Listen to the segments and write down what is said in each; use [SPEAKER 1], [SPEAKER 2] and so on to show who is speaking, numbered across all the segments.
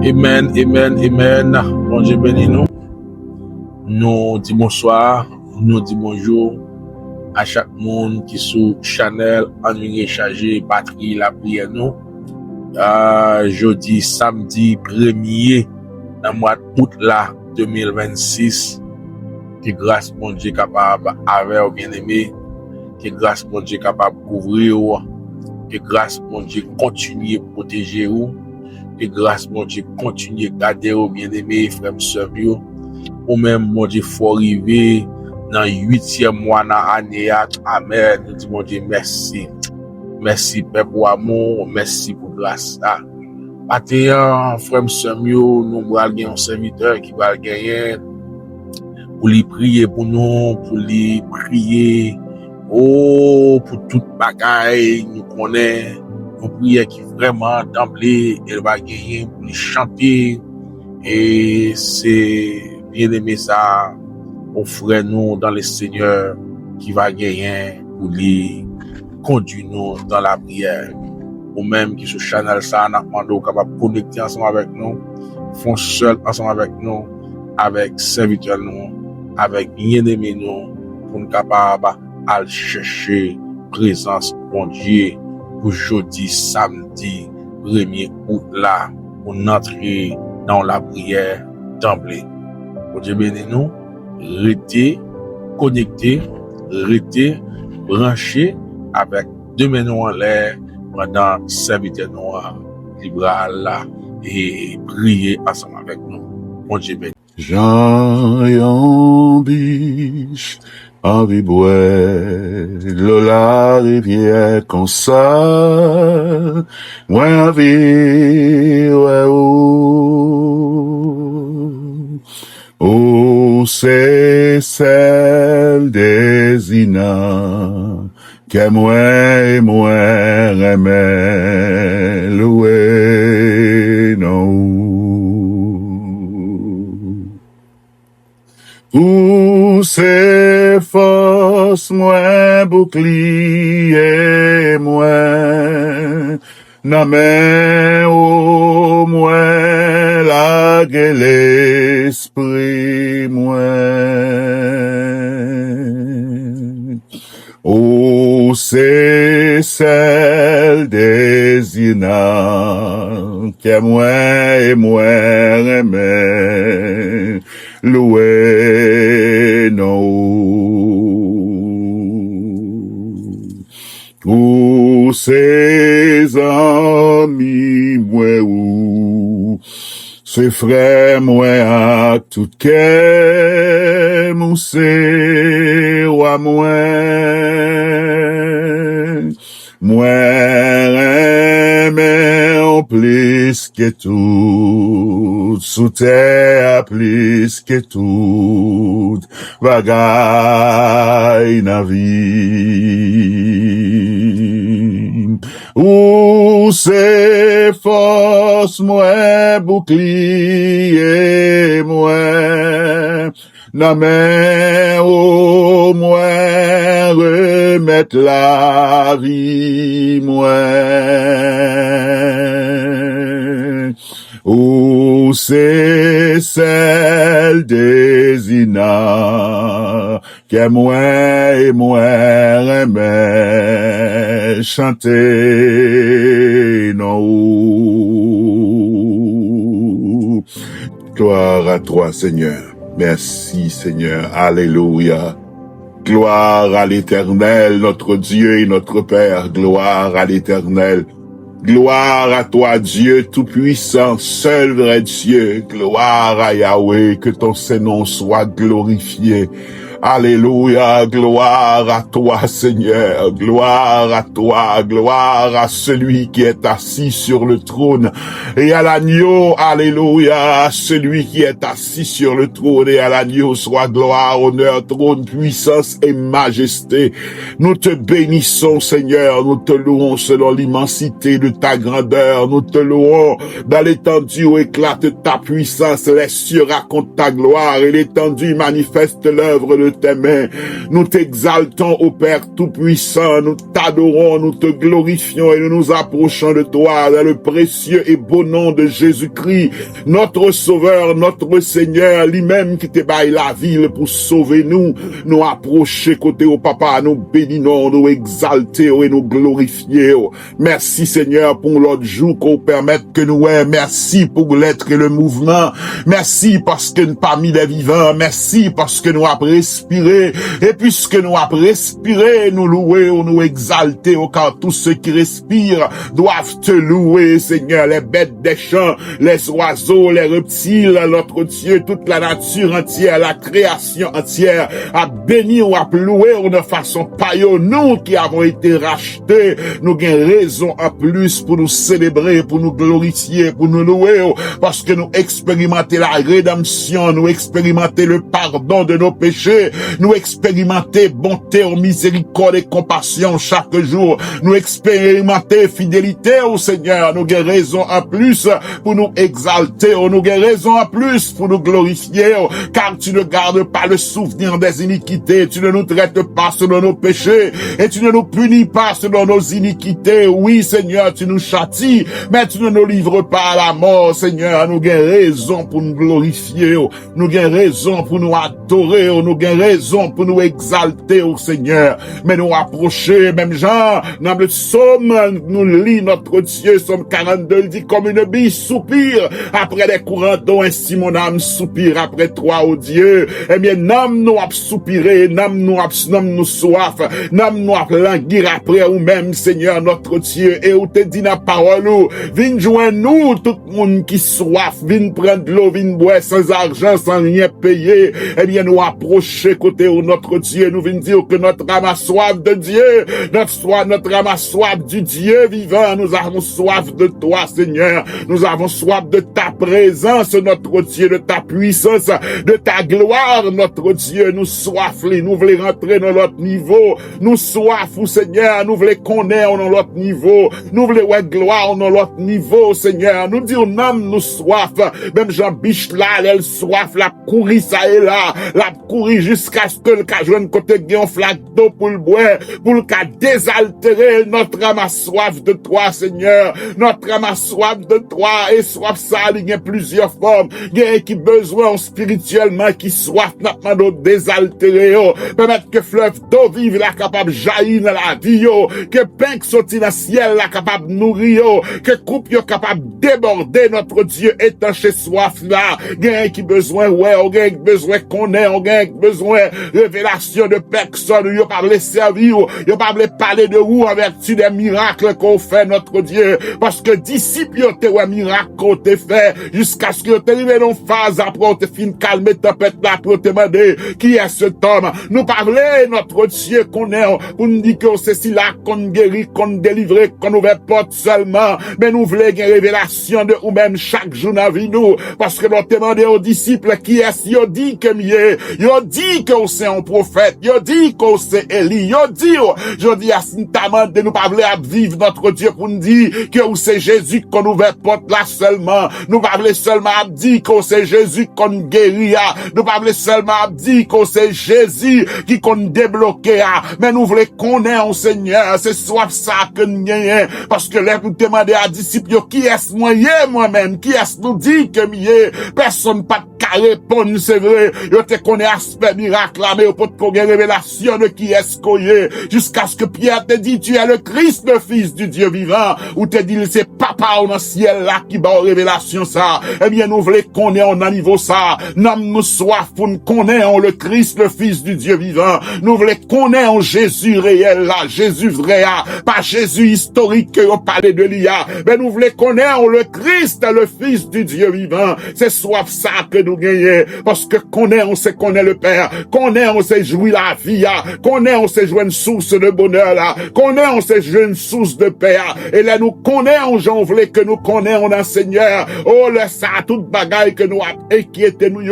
[SPEAKER 1] Amen, amen, amen. Bon Dieu béni nous. Nous disons bonsoir, nous disons bonjour à chaque monde qui est sur Channel en recharger batterie la prière nous. Jeudi, samedi 1er dans le mois d'août là 2026. Que grâce mon Dieu capable avec vous bien-aimé, que grâce mon Dieu capable couvrir, que grâce mon Dieu continue protéger vous. Que grâce, mon Dieu, continue de garder aux bien-aimés, frères et sœurs, ou même, mon Dieu, faut arriver dans le 8e mois dans l'année. Amen. Nous disons, mon Dieu, merci. Merci, Père, pour amour. Merci pour grâce. Maintenant, frères et sœurs, nous allons gagner un serviteur qui va gagner pour lui prier pour nous, pour lui prier. Oh, pour toute bagaille, nous connaissons. Une prière qui vraiment d'emblée, elle va gagner pour chanter. Et c'est bien aimé ça, offrez-nous dans le Seigneur qui va gagner pour lui conduire nous dans la prière. Ou même qui sur channel ça, nous demandons capable de connecter ensemble avec nous, font seul ensemble avec nous, avec serviteurs nous, avec bien aimé nous, pour nous capable à chercher présence de Dieu. Pour jeudi, samedi, 1er août là, pour entrer dans la prière d'emblée. Pour Dieu béni nous, restez connectés, restez branchés avec deux mains en l'air pendant serviteur noir, libéral là, et prier ensemble avec nous. Pour Dieu béni.
[SPEAKER 2] Jean yon biche, envie boire, l'eau la rivière comme ça, moi envie, ouais, oh, c'est celle des Ina, que moi remets, loué, non. Où c'est force, moi, bouclier, moi, na main au moi, la l'esprit, moi. Oh, c'est celle des Ina, que moi remets, loué, non. Ou ses amis, moi, ou ses frères, moi, à tout qu'est, moussé, ou à moi, mais en plus que tout, sous terre plus que tout, bagaille na vie. Où c'est force, moi, bouclier, moi, na main au moins remettre la vie, moi. Ou c'est celle des Ina, que moi remets, chanter, non. Gloire à toi, Seigneur. Merci, Seigneur. Alléluia. Gloire à l'Éternel, notre Dieu et notre Père. Gloire à l'Éternel. Gloire à toi, Dieu Tout-Puissant, seul vrai Dieu. Gloire à Yahweh, que ton Saint-Nom soit glorifié. Alléluia, gloire à toi, Seigneur. Gloire à toi, gloire à celui qui est assis sur le trône et à l'agneau. Alléluia, celui qui est assis sur le trône et à l'agneau soit gloire, honneur, trône, puissance et majesté. Nous te bénissons, Seigneur. Nous te louons selon l'immensité de ta grandeur. Nous te louons dans l'étendue où éclate ta puissance. Les cieux racontent ta gloire et l'étendue manifeste l'œuvre de de tes mains. Nous t'exaltons, ô Père Tout-Puissant, nous t'adorons, nous te glorifions et nous nous approchons de toi dans le précieux et beau nom de Jésus-Christ, notre Sauveur, notre Seigneur, lui-même qui te baille la ville pour sauver nous approcher côté au Papa, nous bénissons, nous exalter et nous glorifier. Merci Seigneur pour l'autre jour qu'on permette que nous merci pour l'être et le mouvement, merci parce que nous parmi les vivants, merci parce que nous avons respiré, et puisque nous avons respiré, nous louer ou nous exalter, car tous ceux qui respirent doivent te louer Seigneur, les bêtes des champs, les oiseaux, les reptiles, notre Dieu, toute la nature entière, la création entière, à bénir ou à louer ou de façon païo, nous qui avons été rachetés, nous avons raison en plus pour nous célébrer, pour nous glorifier, pour nous louer, parce que nous expérimentons la rédemption, nous expérimentons le pardon de nos péchés, nous expérimentons bonté, miséricorde et compassion chaque jour, nous expérimentons fidélité au Seigneur, nous avons raison en plus pour nous exalter, nous avons raison en plus pour nous glorifier, car tu ne gardes pas le souvenir des iniquités, tu ne nous traites pas selon nos péchés, et tu ne nous punis pas selon nos iniquités. Oui, Seigneur, tu nous châties, mais tu ne nous livres pas à la mort, Seigneur. Nous avons raison pour nous glorifier, nous avons raison pour nous adorer, nous avons raison pour nous exalter, au Seigneur. Mais nous approcher, même Jean, dans le psaume, nous lit notre Dieu, psaume 42, il dit comme une bille soupire après les courants d'eau, ainsi mon âme soupire après toi, ô Dieu. Eh bien, n'âme nous a soupiré, n'âme nous soif, n'âme nous a languir après ou même, Seigneur, notre Dieu, et où te dit la parole, viens joindre nous, tout le monde qui soif, viens prendre de l'eau, viens boire sans argent, sans rien payer. Eh bien, nous approcher côté où notre Dieu, nous venons dire que notre âme a soif de Dieu, notre âme a soif du Dieu vivant, nous avons soif de toi, Seigneur, nous avons soif de ta présence, notre Dieu, de ta puissance, de ta gloire, notre Dieu, nous soif, nous voulons rentrer dans notre niveau, nous soif, Seigneur, nous voulons connaître dans notre niveau, nous voulons ouais gloire dans notre niveau, Seigneur, nous disons âme, nous soif, même Jean Biche là, elle soif, la courir ça et là, la courir jusqu'à ce que le cas joue côté un flaque d'eau pour le boire, pour le cas désaltérer, notre âme a soif de toi, Seigneur, notre âme a soif de toi, et soif ça, il y a plusieurs formes, il y a qui besoin spirituellement, qui soif, notre désaltérer, permettre que fleuve d'eau vive, la capable jaillir dans la vie, que pain qui sortit dans le ciel, la capable nourrir, que coupe yo capable déborder, notre Dieu, étancher soif là, il y a qui besoin, ouais, on a besoin qu'on ait, on a besoin révélation de personne, yo pas les servir, yo pas les parler de vous en vertu des miracles qu'on fait, notre Dieu, parce que disciples yo te ouais miracle qu'on te fait, jusqu'à ce que yo te arrivé dans phase après on te fin calmer tempête là pour te demander qui est cet homme. Nous parler notre Dieu qu'on est, pour nous dire que c'est si là qu'on guérit, qu'on délivre, qu'on ouvre porte seulement, mais nous voulons une révélation de ou même chaque jour dans la vie nous, parce que nous demandons aux disciples qui est, yo dit que mieux, yo dit que c'est un prophète, yo dit que c'est Élie, yo dit, je dis à Sintamant de nous parler à vivre notre Dieu pour nous dire que c'est Jésus qu'on ouvre porte là seulement, nous parler seulement à dire que c'est Jésus qu'on guérit, nous parler seulement à dire que c'est Jésus qui qu'on débloqué, mais nous voulons connaître au Seigneur, c'est soit ça que nous gagnons, parce que là, nous demandons à disciples, qui est-ce moi-même, qui est-ce nous dit que mieux, personne pas qu'à répondre, c'est vrai, yo te connaît aspect miracle, mais yo peut te connaître révélation de qui est-ce qu'on est, jusqu'à ce que Pierre te dit, tu es le Christ, le Fils du Dieu vivant, ou te dit, c'est papa dans le ciel là qui bat révélation ça, eh bien, nous voulons connaître en niveau ça, nous soif pour nous connaître le Christ, le Fils du Dieu vivant, nous voulons connaître en Jésus réel là, Jésus vrai, pas Jésus historique que on parlait de l'IA, mais nous voulons connaître le Christ, le Fils du Dieu vivant, c'est soif ça que nous gagnons, parce que connaît, on sait qu'on est le Père, connaît, on sait jouir la vie, connaît, on sait jouer une source de bonheur là, connaît, on sait jouer une source de paix, et là nous connaît, on j'en voulez que nous connaissons, Seigneur. Oh, le ça, toute bagaille que nous a inquiété nous,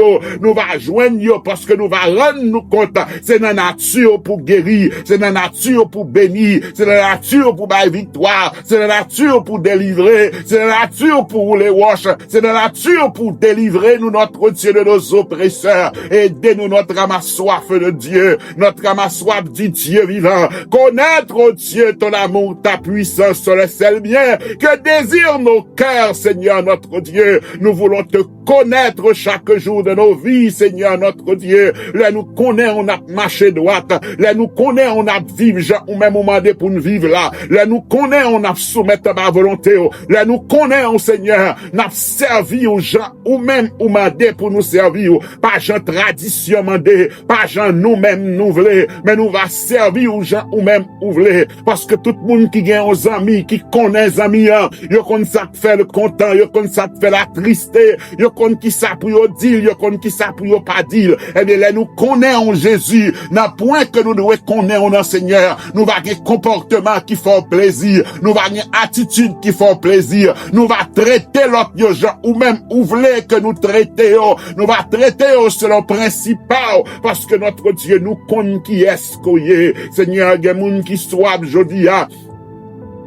[SPEAKER 2] nous va joindre, parce que nous va rendre nous compte. C'est la nature pour guérir, c'est la nature pour bénir, c'est la nature pour bailler victoire, c'est la nature pour délivrer, c'est la nature pour rouler roche, c'est la nature pour délivrer nous, notre Dieu, de nos oppresseurs. Aidez-nous, notre âme a soif de Dieu, notre âme a soif du Dieu vivant. Connaître, oh Dieu, ton amour, ta puissance, le seul bien que désirent nos cœurs, Seigneur, notre Dieu. Nous voulons te connaître chaque jour de nos vies, Seigneur, notre Dieu. Là, nous connaissons, on a marché droite. Là, nous connaissons, on a vivre, ou même demandé pour nous vivre là. Là, nous connaissons, on a soumettre à ma volonté. Là, nous connaissons, Seigneur, on a servi aux gens, ou même, ou mandé pour nous servir. Pas gens tradition mandé, pas gens nous-mêmes nous voulons, mais nous va servir aux gens, ou même, ou voulez. Parce que tout le monde qui gagne aux amis, qui connaît les amis, yo connaît ça te fait le content, yo connaît ça te fait la tristesse, yo connaît qui ça pour yo dire, yo connaît qui ça pour yo pas dire. Eh bien, là, nous connaissons Jésus, n'a point que nous devons connaître en Seigneur. Nous va des comportements qui font plaisir, nous va des attitudes qui font plaisir, nous va traiter l'autre gens, ou même, ou voulez que nous traitions, nous va traiter selon principal, parce que notre Dieu nous connaît qui est-ce qu'on est. Seigneur, il y a des gens qui soient aujourd'hui,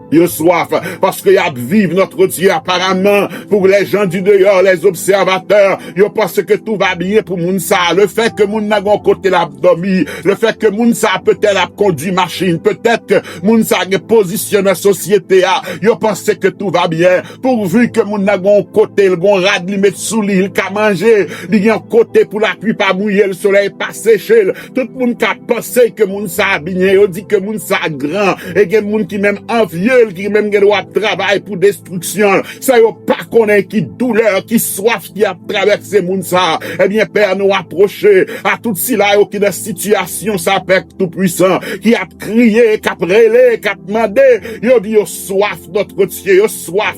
[SPEAKER 2] yo soif, parce que y a vivre notre Dieu apparemment, pour les gens du dehors, les observateurs, yo pense que tout va bien pour moun ça. Le fait que moun n'a gon côté l'a dormi, le fait que moun ça peut-être a conduit machine, peut-être que moun ça a positionné dans la société, yo pense que tout va bien, pourvu que moun n'a gon côté, le gon rad li met sous lit, il ka manger, li gen côté pour la pluie pas mouiller, le soleil pas sécher, tout le monde qui a pensé que moun ça a bien, yo dit que moun ça grand, et gen moun qui même envieux, qui même doit travailler pour destruction, ça yo pas connaît qui douleur, qui soif qui a traversé moun ça. Eh bien, Père, nous approcher à tout si là qui dans situation ça père tout puissant, qui a crié, qui a prélé, qui a demandé, yo dit yo soif notre Dieu, yo soif,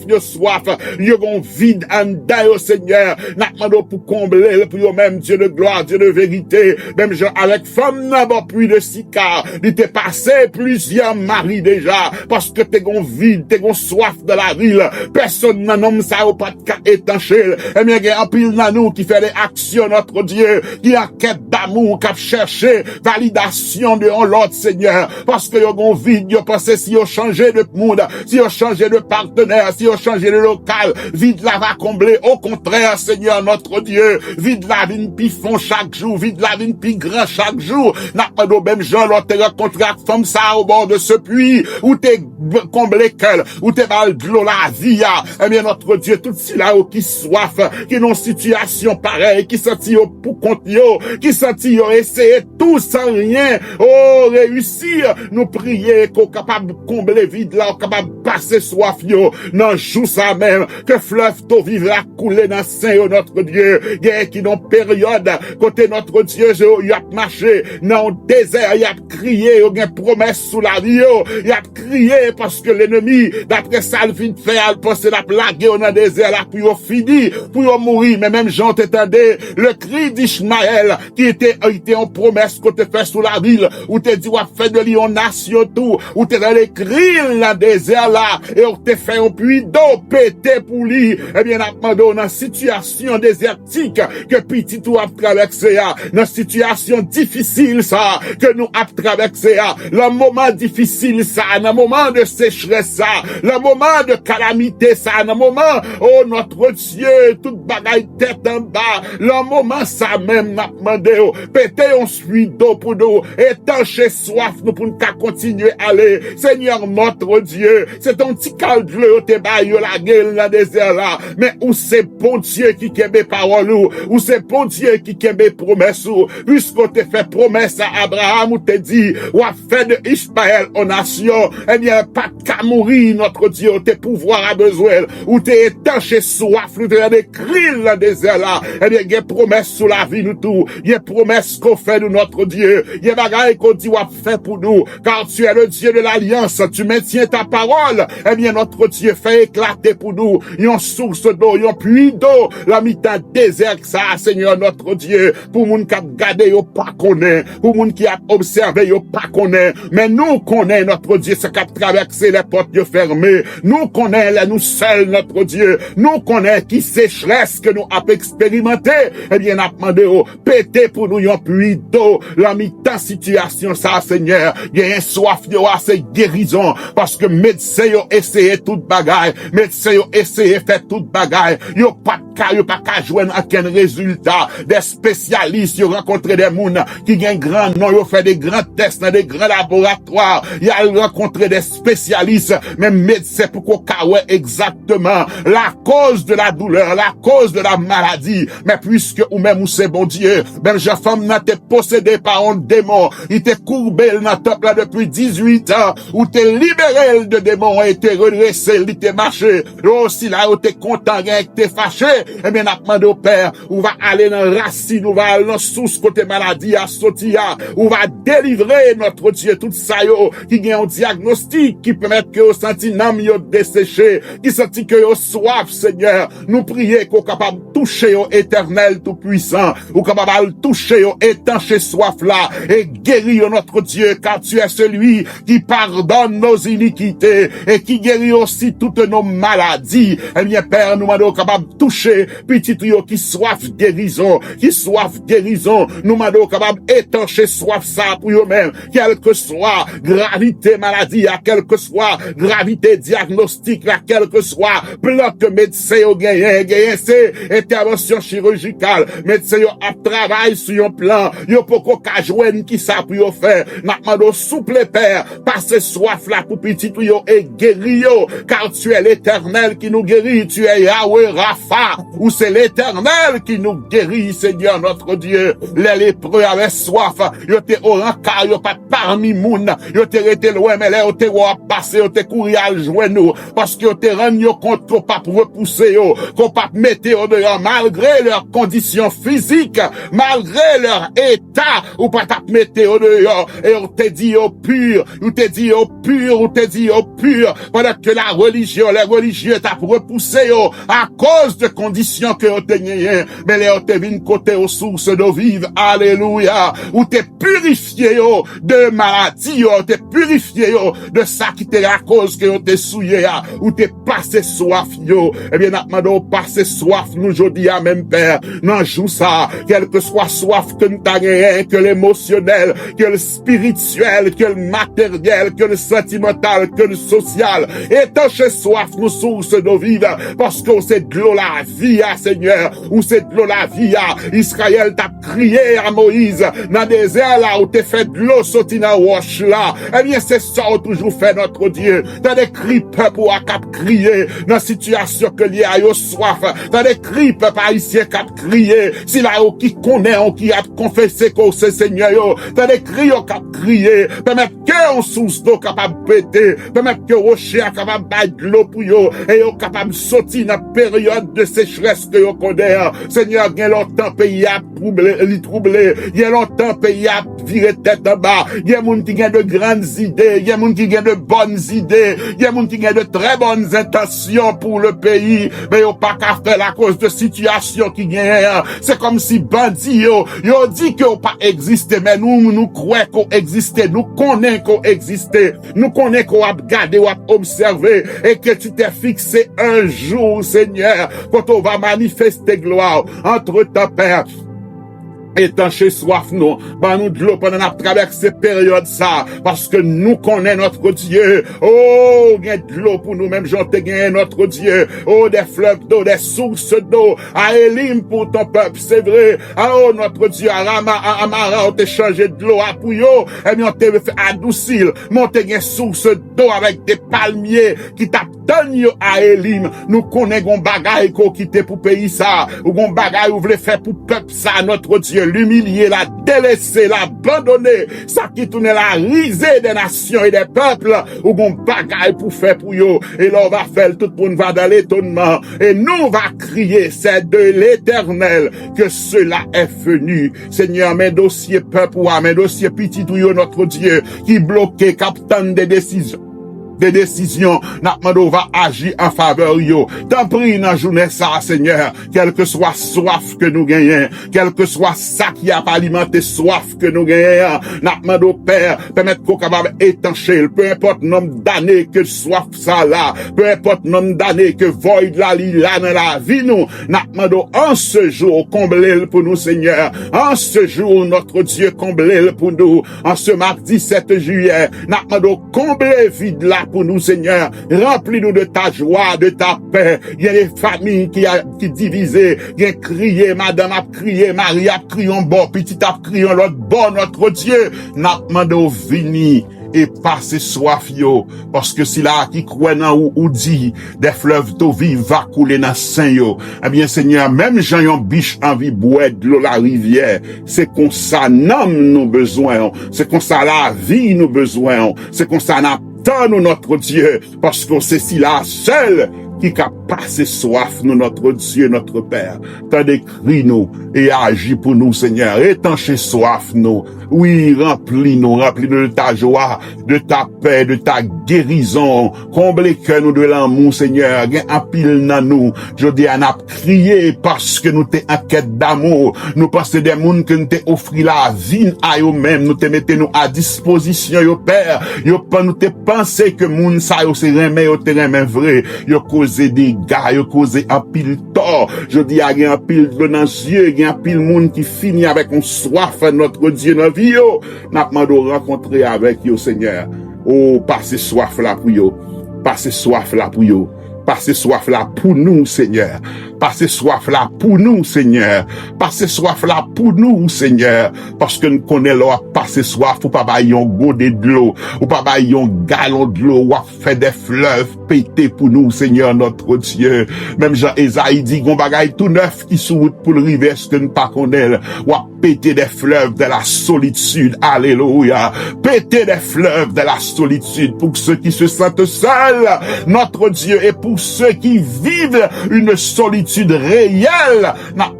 [SPEAKER 2] yo gon vide en dedans, Seigneur, n'a demandé pour combler, pour yo même Dieu de gloire, Dieu de vérité, même genre avec femme n'a pas plus de sicard, il t'est passé plusieurs maris déjà, parce que t'es gon vide, t'es gon soif de la ville, personne n'en homme ça ou pas de cas étanché, eh bien, il y a un pile dans nous qui fait des actions, notre Dieu, qui a quête d'amour, qui a cherché validation de l'autre, Seigneur, parce que yo gon vide, yo pensé si yo changé de monde, si yo changé de partenaire, si yo changé de local, vide là va combler, au contraire, Seigneur, notre Dieu, vide là vine pi fond chaque jour, vide là vine pi grand chaque jour, n'a pas de même gens, l'autre te rencontré avec femme ça au bord de ce puits, où t'es comblé qu'elle, où t'es mal de l'eau la vie, eh bien, notre Dieu, tout si là qui soif, qui n'ont situation pareille, qui sentit pour compte yo, qui sentit essayer tout sans rien, oh, réussir, nous prier qu'on capable de combler vide là, capable de passer soif yo, non, joue ça même, que fleuve to vive la couler dans sein yo, notre Dieu, y qui n'ont période, côté notre Dieu, y a marché, dans le désert, y a crié, y a promesse sous la vie yo, y a crié parce que l'ennemi, d'après ça, le fin de faire, elle pense la plague dans le désert là, puis on finit, puis on mourit, mais même Jean t'entendait, le cri d'Ishmaël, qui était en promesse qu'on te fait sous la ville, où te dit, on fait de l'Ion nation tout, où te dans les cris dans le désert là, et on te fait un puits d'eau pété pour lui, eh bien, on dans une situation désertique, que petit tout a traversé, dans une situation difficile ça, que nous a traversé, le moment difficile ça, le moment de sécheresse ça, le moment de calamité ça, le moment, oh notre Dieu, toute bagaille tête en bas, le moment ça même n'a demandé, pété on suit d'eau pour nous, étancher soif nous pour nous continuer à aller, Seigneur notre Dieu, c'est ton petit cal bleu, te baille la gueule dans le désert là, mais où c'est bon Dieu qui kembe parole ou c'est bon Dieu qui kembe promesse ou, puisqu'on te fait promesse à Abraham ou te dit, ou a fait de Ishmaël en nation, eh bien, pas qu'à mourir, notre Dieu, tes pouvoirs a besoin, ou t'es étanché soif, nous t'es des cris dans le désert là, eh bien, il y a promesse sous la vie nous tout, il y a promesse qu'on fait de notre Dieu, il y a bagaille qu'on dit ou a fait pour nous, car tu es le Dieu de l'alliance, tu maintiens ta parole, eh bien, notre Dieu fait éclater pour nous, une source d'eau, un puits d'eau, la mi-temps désert ça, Seigneur notre Dieu, pour moun qui a gardé, yo pas connaît, pour moun qui a observé, yo pas connaît, mais nous connaît notre Dieu, ce qui a traversé les portes fermées. Nous connaissons, nous seuls, notre Dieu. Nous connaissons qui sécheresse que nous avons expérimenté. Eh bien, n'a demandé, pété pour nous un puits d'eau. La mi-temps situation, ça, Seigneur. Il y a un soif, il y a assez guérison. Parce que médecins ont essayé toute bagaille. Médecins ont essayé faire toute bagaille. Ils n'ont pas de cas, ils n'ont pas qu'à joindre aucun résultat. Des spécialistes, ils ont rencontré des gens qui ont un grand nom, ils ont fait des grands tests dans des grands laboratoires. Ils ont rencontré des spécialistes, même médecins pour qu'on caouait exactement la cause de la douleur, la cause de la maladie. Mais puisque ou même ou c'est bon Dieu, ben jeune femme n'a été possédée par un démon, il t'est courbé dans le temple là depuis 18 ans, ou t'es libéré de démon et t'es redressé, il t'est marché. Aussi là, où t'es content, t'es fâché, eh bien, n'a demandé au Père, on va aller dans la racine, on va aller dans source côté maladie à sortir, on va délivrer notre Dieu tout ça yo, qui a un diagnostic qui permet que au senti nam yo desséché, qui senti que yo soif, Seigneur. Nous prions qu'on capable de toucher au éternel tout puissant, ou capable de toucher au étanché soif là, et guérir notre Dieu, car tu es celui qui pardonne nos iniquités, et qui guérit aussi toutes nos maladies. Eh bien, Père, nous demandons capable de toucher petit trio qui soif guérison, nous demandons capable d'étancher soif ça pour eux-mêmes, quelle que soit gravité maladie, à quelle que soit gravité diagnostic, à quelle que soit plan que médecin au gagné, c'est intervention chirurgicale, médecin a travail sur un plan, yo poko ka joine qui ça pour yo faire, n'a demandé souple Père, passer soif là pour petit yo et guéri yo, car tu es l'Éternel qui nous guérit, tu es Yahweh Rapha, ou c'est l'Éternel qui nous guérit, Seigneur notre Dieu. Les lépreux avaient soif, yo te au rencard, yo pas parmi moun, yo te rete loin, mais là yo te passé, yo te courir à joindre nous, parce que yo te rendu compte qu'on pas repousser yo, qu'on pas mettre au dehors, malgré leurs conditions physiques, malgré leur état, ou pas t'a mettre au dehors, et on te dit au pur, ou te dit au pur, pendant que la religion, les religieux t'a repoussé yo, à cause de conditions que yo te gagné, mais là yo te vin côté aux sources d'eau vive, alléluia, ou te purifié yo, de maladie yo, te purifié yo, de ça qui te la cause que yo te souillé ya, ou te passé soif yo, eh bien, n'a demandé passer soif nous aujourd'hui à même Père, non joue ça, quel que soit soif que nous t'as gagné, que l'émotionnel, que le spirituel, que le matériel, que le sentimental, que le social, étanche soif nous source d'eau vive, parce que c'est de l'eau la vie, Seigneur, ou c'est de l'eau la vie, Israël t'a crié à Moïse, dans le désert là, où t'es fait de l'eau sorti dans roche là, eh bien, c'est ça où toujours fait notre Dieu, t'as des cris peuple ou à cap crier, dans la situation que l'y a yo soif, t'as des cris peuple haïtien cap crier, si là, qui connaît, ou qui a confessé que c'est Seigneur yo, t'as des cris au cap crier, permettre que on source d'eau capable péter, permettre que rocher capable battre de l'eau pour yo, et yo capable sortir dans la période de sécheresse que yo connaît, Seigneur, il y a longtemps pays a troublé, il y a longtemps pays a viré tête en bas, il y a moun qui a de grandes idées, il y a moun qui a de bonnes idées, il y a moun qui a de très bonnes intentions pour le pays, mais yo pas qu'à faire la cause de situation qui gagne, c'est comme si bandit yo dit que yo pas existé, mais nous croyons qu'on existait, nous connaissons qu'on existait, nous connaissons qu'on a regardé, on a observé, et que tu t'es fixé un jour, Seigneur, quand on va manifester gloire entre ta Père. Étancher soif nous, bah nous de l'eau pendant à travers ces périodes ça, parce que nous connaissons notre Dieu. Oh, il y a de l'eau pour nous-mêmes, j'en t'ai gagné notre Dieu. Oh, des fleuves d'eau, des sources d'eau, à Élim pour ton peuple, c'est vrai. Oh, notre Dieu, à Amara, on t'a changé de l'eau à Pouyo, et bien on t'a fait adoucir, mais on t'a gagné source d'eau avec des palmiers qui t'attendent à Élim. Nous connaissons bagaille qu'on quitte pour pays ça, ou gon bagaille ou voulait faire pour peuple ça, notre Dieu. L'humilier, la délaisser, l'abandonner, ça qui tourne la risée des nations et des peuples, ou bon bagaille pour faire pour yo, et là on va faire tout pour nous va dans l'étonnement, et nous on va crier, c'est de l'Éternel que cela est venu. Seigneur, mes dossiers peuple, mes dossiers petit ou yo notre Dieu, qui bloqué, captant des décisions. des décisions, n'a demandé va agir en faveur yo. T'en prie dans journée ça, Seigneur, quel que soit soif que nous gagnons, quel que soit ça qui a alimenté soif que nous gagnons, n'a demandé Père, permettre qu'on capable étancher, peu importe nombre d'années que soif ça là, peu importe nombre d'années que void la li là dans la vie nous, n'a demandé en ce jour combler pour nous, Seigneur, en ce jour notre Dieu combler pour nous, en ce mardi 7 juillet, n'a demandé combler vide là pour nous, Seigneur, remplis-nous de ta joie, de ta paix. Il y a des familles qui divisées, il y a crié, madame a crié, Marie a crié un bon, petit a crié l'autre bon, notre Dieu, n'a demandé au vini et passer soif yo, parce que si là qui croit dans ou dit des fleuves d'eau vive va couler dans saint yo, eh bien Seigneur, même Jean yon biche envie boire de l'eau la rivière, c'est comme ça nous besoin, c'est comme ça la vie nous besoin, c'est comme ça nous notre Dieu, parce que c'est si là seul qui a passé soif, nous, notre Dieu, notre Père. T'as décrit nous et agis pour nous, Seigneur. Étancher soif, nous. Oui, remplis-nous de ta joie, de ta paix, de ta guérison. Comble que nous de l'amour, Seigneur. Un pile dans nous. Je dis, on a crié parce que nous t'es en quête d'amour. Nous pensons des mondes que nous t'es offri la vie à eux-mêmes. Nous te mettons nous à disposition, yo Père. Yo pas nous t'es pensé que moun sa yo c'est remè, yo te remè vrai. Yo causé des gars, yo causé un pile tort. Je dis, il y a un pile de dans yeux, il y a un pile monde qui finit avec un soif à notre Dieu dans vie yo. N'a demandé rencontrer avec yo, Seigneur. Oh, passez soif là pour yo. Passez soif là pour yo. Passez soif là pour nous, Seigneur. Passez soif là pour nous, Seigneur. Passez soif là pour nous, Seigneur. Parce que nous connaissons l'eau, passer soif, ou pas bailler un godet de l'eau, ou pas bailler un galon de l'eau, ou faire des fleuves pétés pour nous, Seigneur, notre Dieu. Même Jean Esaïe dit, qu'on bagaille tout neuf qui sous route pour le rivière, ce que nous pas connaître, ou péter des fleuves de la solitude. Alléluia. Péter des fleuves de la solitude pour ceux qui se sentent seuls, notre Dieu, et pour ceux qui vivent une solitude réelle, n'a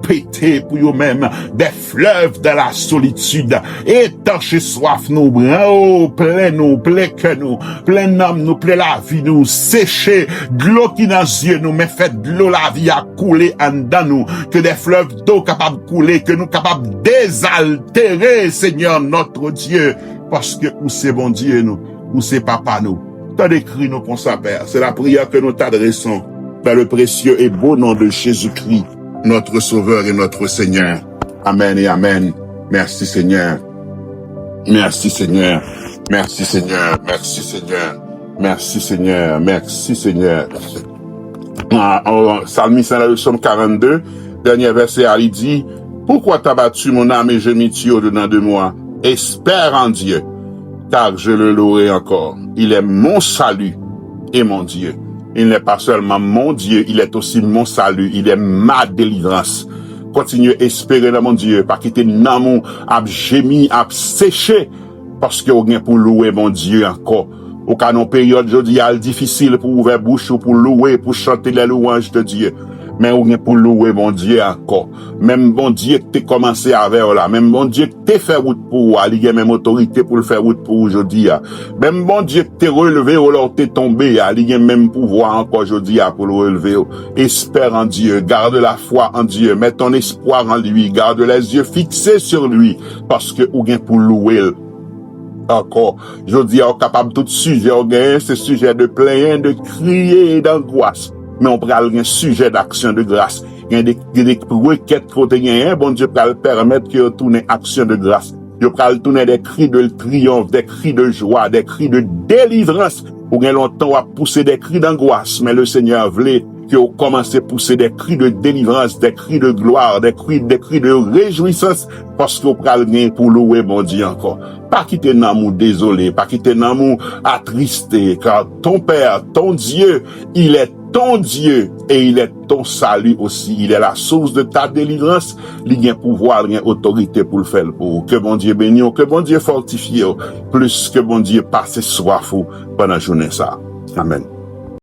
[SPEAKER 2] péter pour eux-mêmes des fleuves de la solitude. Étancher soif nous, oh, plein nous, plein que nous, plein âme nous, plein la vie nous, sécher de l'eau qui dans les yeux nous, mais fait de l'eau la vie à couler en dedans nous, que des fleuves d'eau capables de couler, que nous capables désaltérer, Seigneur notre Dieu, parce que où c'est bon Dieu nous, où c'est papa nous. T'as décrit nous qu'on s'appelle. C'est la prière que nous t'adressons dans le précieux et beau nom de Jésus-Christ, notre Sauveur et notre Seigneur. Amen et Amen. Merci Seigneur. Merci Seigneur. Merci Seigneur. Merci Seigneur. Merci Seigneur. Merci Seigneur. Psalmiste dans le psaume 42, dernier verset, il dit, pourquoi t'as battu mon âme et gémis-tu au-dedans de moi? Espère en Dieu, car je le louerai encore. Il est mon salut et mon Dieu. Il n'est pas seulement mon Dieu, il est aussi mon salut, il est ma délivrance. Continuez à espérer dans mon Dieu, pas quitter nan mon ap gémi, ap séché, parce que vous avez pour louer mon Dieu encore. Au cas d'une période, je dis, difficile pour ouvrir bouche ou pour louer, pour chanter les louanges de Dieu. Mais on est pour louer mon Dieu encore. Même bon Dieu t'es commencé avec là. Même bon Dieu t'es fait route pour, il y a même autorité pour le faire route pour aujourd'hui. Même bon Dieu t'es relevé ou alors t'es tombé, il y a même pouvoir encore aujourd'hui pour le relever. Espère en Dieu, garde la foi en Dieu, mets ton espoir en lui, garde les yeux fixés sur lui, parce que on est pour louer encore. Je dis, on est capable de tout sujet, on gagne ce sujet de plaindre, de crier, d'angoisse. Mais on prend un sujet d'action de grâce. Il y a des requêtes côté gagnent, bon Dieu peut permettre que tourne action de grâce. Je prends tourner des cris de triomphe, des cris de joie, des cris de délivrance. Ou bien longtemps à pousser des cris d'angoisse, mais le Seigneur voulait que vous commencez à pousser des cris de délivrance, des cris de gloire, des cris de réjouissance, parce que vous prenez pour louer mon Dieu encore. Pas quitter l'amour désolé, pas quitter l'amour attristé, car ton Père, ton Dieu, il est ton Dieu et il est ton salut aussi. Il est la source de ta délivrance. Il y a pouvoir, il y a autorité pour le faire. Que bon Dieu bénisse, que bon Dieu fortifie, plus que bon Dieu passe soif pendant la journée ça. Amen.